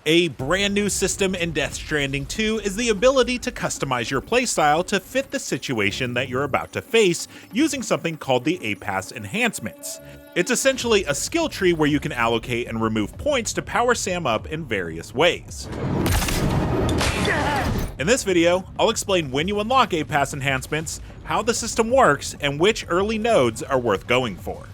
A brand new system in Death Stranding 2 is the ability to customize your playstyle to fit the situation that you're about to face using something called the APAS Enhancements. It's essentially a skill tree where you can allocate and remove points to power Sam up in various ways. In this video, I'll explain when you unlock APAS Enhancements, how the system works, and which early nodes are worth going for.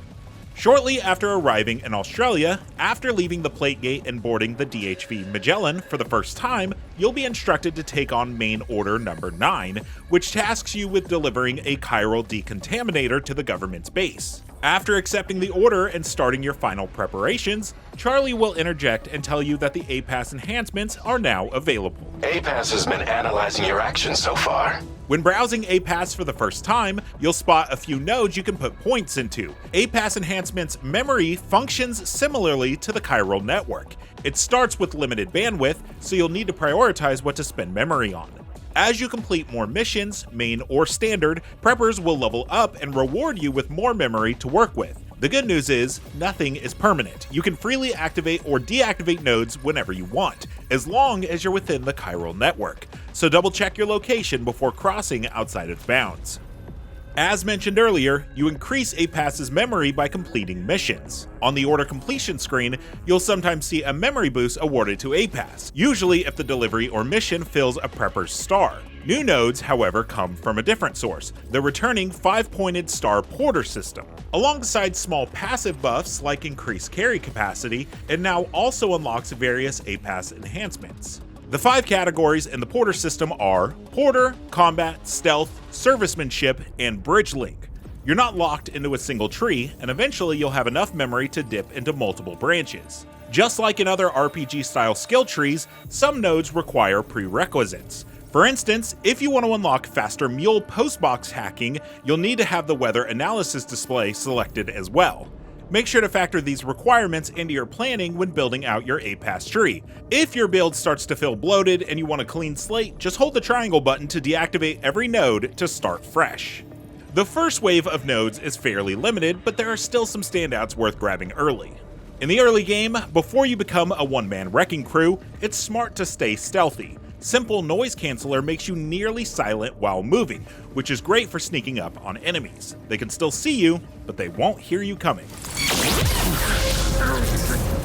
Shortly after arriving in Australia, after leaving the Plate Gate and boarding the DHV Magellan for the first time, you'll be instructed to take on Main Order Number 9, which tasks you with delivering a chiral decontaminator to the government's base. After accepting the order and starting your final preparations, Charlie will interject and tell you that the APAS enhancements are now available. APAS has been analyzing your actions so far. When browsing APAS for the first time, you'll spot a few nodes you can put points into. APAS Enhancements memory functions similarly to the chiral network. It starts with limited bandwidth, so you'll need to prioritize what to spend memory on. As you complete more missions, main or standard, preppers will level up and reward you with more memory to work with. The good news is, nothing is permanent. You can freely activate or deactivate nodes whenever you want, as long as you're within the chiral network, so double check your location before crossing outside its bounds. As mentioned earlier, you increase APAS's memory by completing missions. On the order completion screen, you'll sometimes see a memory boost awarded to APAS, usually if the delivery or mission fills a prepper's star. New nodes, however, come from a different source, the returning 5-pointed star porter system. Alongside small passive buffs like increased carry capacity, it now also unlocks various APAS enhancements. The 5 categories in the Porter system are Porter, Combat, Stealth, Servicemanship, and Bridge Link. You're not locked into a single tree, and eventually you'll have enough memory to dip into multiple branches. Just like in other RPG-style skill trees, some nodes require prerequisites. For instance, if you want to unlock faster mule postbox hacking, you'll need to have the weather analysis display selected as well. Make sure to factor these requirements into your planning when building out your APAS tree. If your build starts to feel bloated and you want a clean slate, just hold the triangle button to deactivate every node to start fresh. The first wave of nodes is fairly limited, but there are still some standouts worth grabbing early. In the early game, before you become a one-man wrecking crew, it's smart to stay stealthy. Simple noise canceller makes you nearly silent while moving, which is great for sneaking up on enemies. They can still see you, but they won't hear you coming.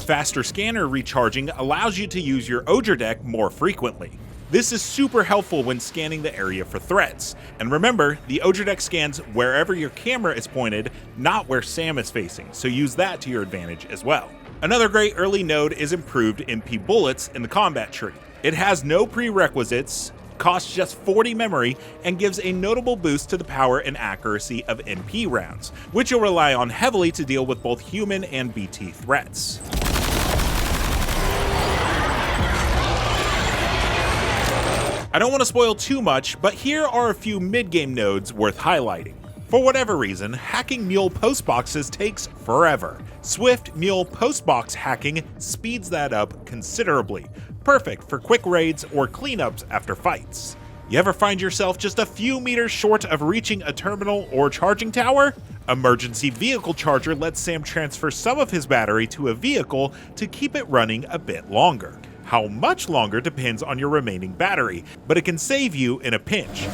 Faster scanner recharging allows you to use your Ogre deck more frequently. This is super helpful when scanning the area for threats. And remember, the Ogre deck scans wherever your camera is pointed, not where Sam is facing, so use that to your advantage as well. Another great early node is improved MP bullets in the combat tree. It has no prerequisites, costs just 40 memory, and gives a notable boost to the power and accuracy of NP rounds, which you'll rely on heavily to deal with both human and BT threats. I don't want to spoil too much, but here are a few mid-game nodes worth highlighting. For whatever reason, hacking mule postboxes takes forever. Swift mule postbox hacking speeds that up considerably, perfect for quick raids or cleanups after fights. You ever find yourself just a few meters short of reaching a terminal or charging tower? Emergency vehicle charger lets Sam transfer some of his battery to a vehicle to keep it running a bit longer. How much longer depends on your remaining battery, but it can save you in a pinch.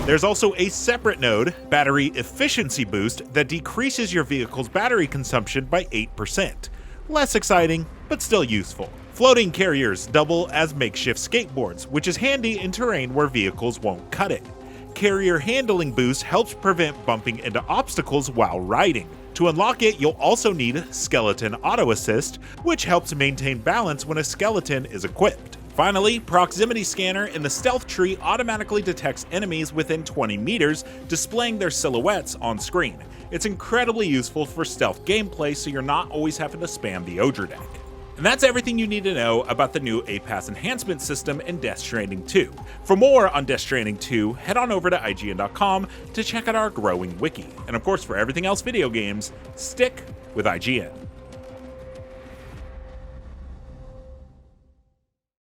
There's also a separate node, Battery Efficiency Boost, that decreases your vehicle's battery consumption by 8%. Less exciting, but still useful. Floating carriers double as makeshift skateboards, which is handy in terrain where vehicles won't cut it. Carrier Handling Boost helps prevent bumping into obstacles while riding. To unlock it, you'll also need Skeleton Auto Assist, which helps maintain balance when a skeleton is equipped. Finally, Proximity Scanner in the Stealth tree automatically detects enemies within 20 meters, displaying their silhouettes on screen. It's incredibly useful for stealth gameplay, so you're not always having to spam the Ogre deck. And that's everything you need to know about the new APAS enhancement system in Death Stranding 2. For more on Death Stranding 2, head on over to IGN.com to check out our growing wiki. And of course, for everything else video games, stick with IGN.